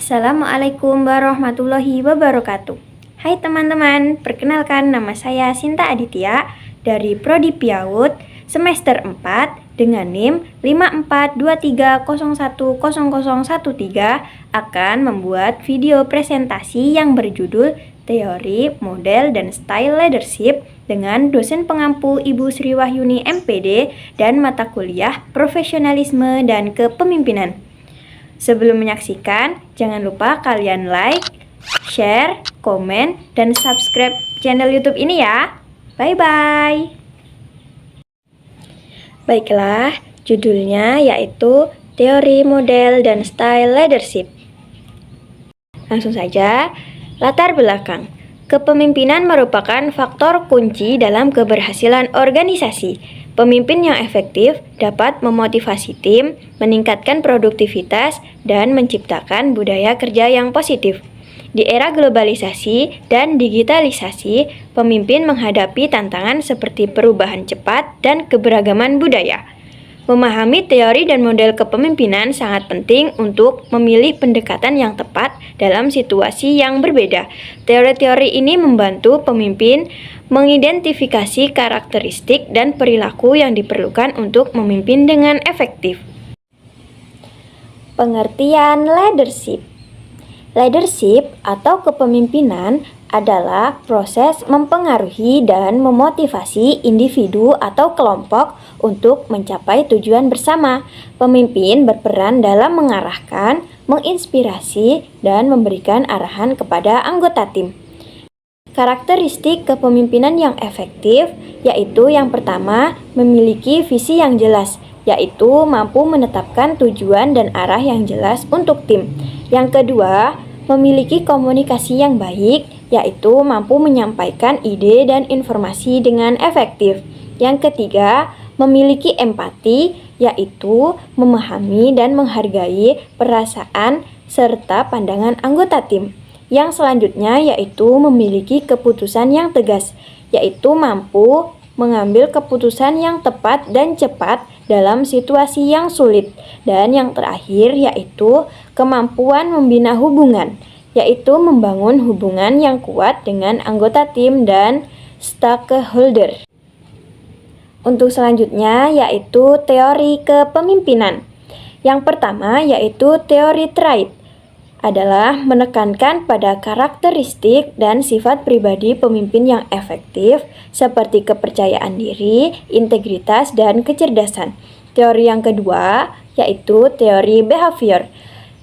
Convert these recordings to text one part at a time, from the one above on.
Assalamualaikum warahmatullahi wabarakatuh. Hai teman-teman, perkenalkan nama saya Sinta Aditya dari Prodi PIAUD semester 4 dengan NIM 5423010013 akan membuat video presentasi yang berjudul Teori, Model, dan Style Leadership dengan dosen pengampu Ibu Sri Wahyuni MPD dan mata kuliah Profesionalisme dan Kepemimpinan. Sebelum menyaksikan, jangan lupa kalian like, share, komen, dan subscribe channel YouTube ini ya. Bye-bye. Baiklah, judulnya yaitu Teori, Model, dan Style Leadership. Langsung saja, latar belakang. Kepemimpinan merupakan faktor kunci dalam keberhasilan organisasi. Pemimpin yang efektif dapat memotivasi tim, meningkatkan produktivitas, dan menciptakan budaya kerja yang positif. Di era globalisasi dan digitalisasi, pemimpin menghadapi tantangan seperti perubahan cepat dan keberagaman budaya. Memahami teori dan model kepemimpinan sangat penting untuk memilih pendekatan yang tepat dalam situasi yang berbeda. Teori-teori ini membantu pemimpin mengidentifikasi karakteristik dan perilaku yang diperlukan untuk memimpin dengan efektif. Pengertian leadership. Leadership atau kepemimpinan adalah proses mempengaruhi dan memotivasi individu atau kelompok untuk mencapai tujuan bersama. Pemimpin berperan dalam mengarahkan, menginspirasi, dan memberikan arahan kepada anggota tim. Karakteristik kepemimpinan yang efektif yaitu yang pertama, memiliki visi yang jelas, yaitu mampu menetapkan tujuan dan arah yang jelas untuk tim. Yang kedua, memiliki komunikasi yang baik, yaitu mampu menyampaikan ide dan informasi dengan efektif. Yang ketiga, memiliki empati, yaitu memahami dan menghargai perasaan serta pandangan anggota tim. Yang selanjutnya yaitu memiliki keputusan yang tegas, yaitu mampu mengambil keputusan yang tepat dan cepat dalam situasi yang sulit. Dan yang terakhir yaitu kemampuan membina hubungan, yaitu membangun hubungan yang kuat dengan anggota tim dan stakeholder. Untuk selanjutnya yaitu teori kepemimpinan. Yang pertama yaitu teori trait adalah menekankan pada karakteristik dan sifat pribadi pemimpin yang efektif seperti kepercayaan diri, integritas, dan kecerdasan. Teori yang kedua yaitu teori behavior.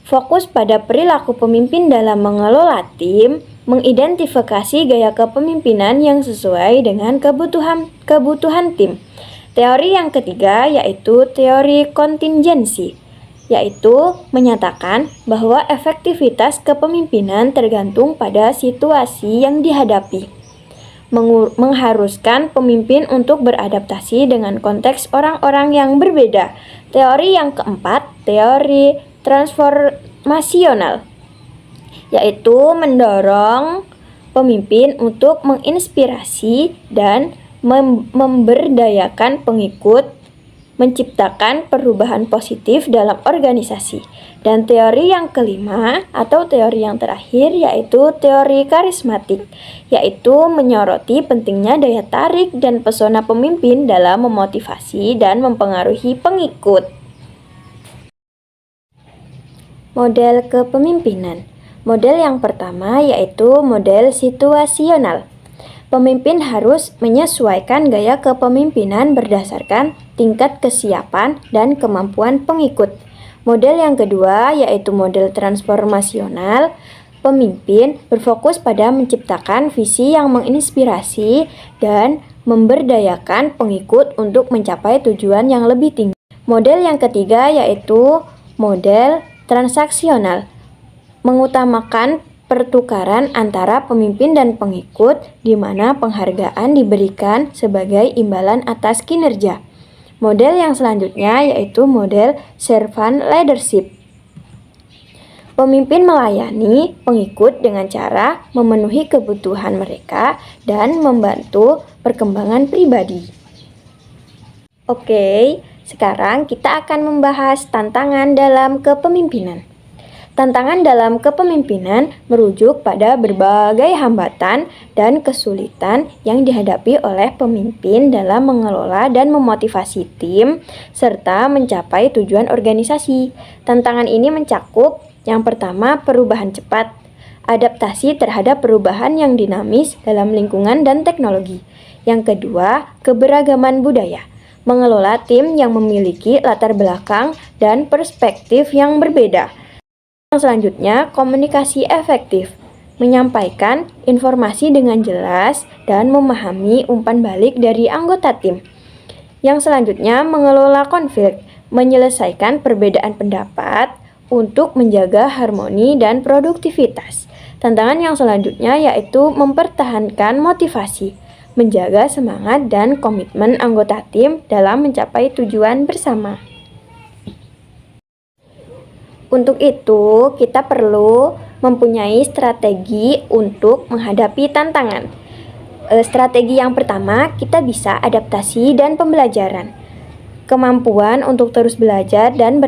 Fokus pada perilaku pemimpin dalam mengelola tim, mengidentifikasi gaya kepemimpinan yang sesuai dengan kebutuhan tim. Teori yang ketiga yaitu teori kontingensi, yaitu menyatakan bahwa efektivitas kepemimpinan tergantung pada situasi yang dihadapi, mengharuskan pemimpin untuk beradaptasi dengan konteks orang-orang yang berbeda. Teori yang keempat, teori transformasional, yaitu mendorong pemimpin untuk menginspirasi dan memberdayakan pengikut, menciptakan perubahan positif dalam organisasi. Dan teori yang kelima atau teori yang terakhir yaitu teori karismatik, yaitu menyoroti pentingnya daya tarik dan pesona pemimpin dalam memotivasi dan mempengaruhi pengikut. Model kepemimpinan. Model yang pertama yaitu model situasional. Pemimpin harus menyesuaikan gaya kepemimpinan berdasarkan tingkat kesiapan dan kemampuan pengikut. Model yang kedua yaitu model transformasional. Pemimpin berfokus pada menciptakan visi yang menginspirasi dan memberdayakan pengikut untuk mencapai tujuan yang lebih tinggi. Model yang ketiga yaitu model transaksional, mengutamakan pertukaran antara pemimpin dan pengikut di mana penghargaan diberikan sebagai imbalan atas kinerja. Model yang selanjutnya yaitu model servant leadership. Pemimpin melayani pengikut dengan cara memenuhi kebutuhan mereka dan membantu perkembangan pribadi. Oke, sekarang kita akan membahas tantangan dalam kepemimpinan. Tantangan dalam kepemimpinan merujuk pada berbagai hambatan dan kesulitan yang dihadapi oleh pemimpin dalam mengelola dan memotivasi tim serta mencapai tujuan organisasi. Tantangan ini mencakup yang pertama, perubahan cepat, adaptasi terhadap perubahan yang dinamis dalam lingkungan dan teknologi. Yang kedua, keberagaman budaya, mengelola tim yang memiliki latar belakang dan perspektif yang berbeda. Yang selanjutnya, komunikasi efektif, menyampaikan informasi dengan jelas dan memahami umpan balik dari anggota tim. Yang selanjutnya, mengelola konflik, menyelesaikan perbedaan pendapat untuk menjaga harmoni dan produktivitas. Tantangan yang selanjutnya yaitu mempertahankan motivasi, menjaga semangat dan komitmen anggota tim dalam mencapai tujuan bersama. Untuk itu, kita perlu mempunyai strategi untuk menghadapi tantangan. Strategi yang pertama, kita bisa adaptasi dan pembelajaran. Kemampuan untuk terus belajar dan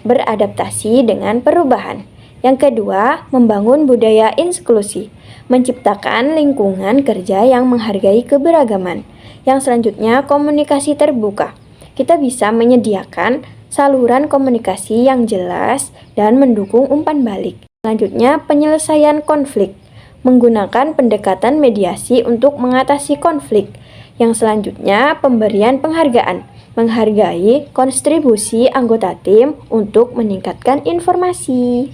beradaptasi dengan perubahan. Yang kedua, membangun budaya inklusi, menciptakan lingkungan kerja yang menghargai keberagaman. Yang selanjutnya, komunikasi terbuka. Kita bisa menyediakan saluran komunikasi yang jelas dan mendukung umpan balik. Selanjutnya, penyelesaian konflik, menggunakan pendekatan mediasi untuk mengatasi konflik. Yang selanjutnya, pemberian penghargaan, menghargai kontribusi anggota tim untuk meningkatkan informasi.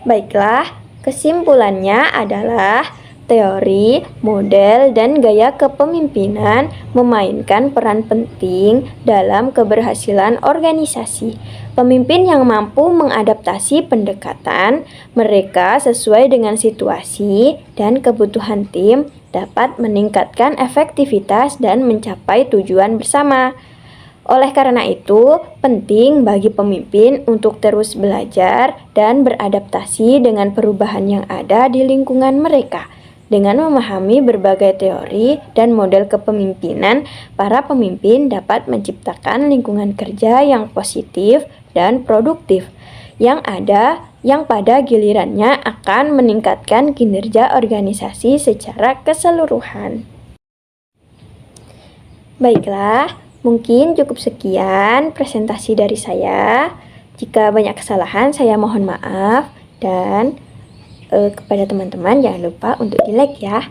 Baiklah, kesimpulannya adalah teori, model, dan gaya kepemimpinan memainkan peran penting dalam keberhasilan organisasi. Pemimpin yang mampu mengadaptasi pendekatan mereka sesuai dengan situasi dan kebutuhan tim dapat meningkatkan efektivitas dan mencapai tujuan bersama. Oleh karena itu, penting bagi pemimpin untuk terus belajar dan beradaptasi dengan perubahan yang ada di lingkungan mereka. Dengan memahami berbagai teori dan model kepemimpinan, para pemimpin dapat menciptakan lingkungan kerja yang positif dan produktif, yang pada gilirannya akan meningkatkan kinerja organisasi secara keseluruhan. Baiklah, mungkin cukup sekian presentasi dari saya. Jika banyak kesalahan, saya mohon maaf dan kepada teman-teman jangan lupa untuk di like ya.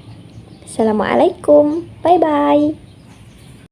Assalamualaikum, bye-bye.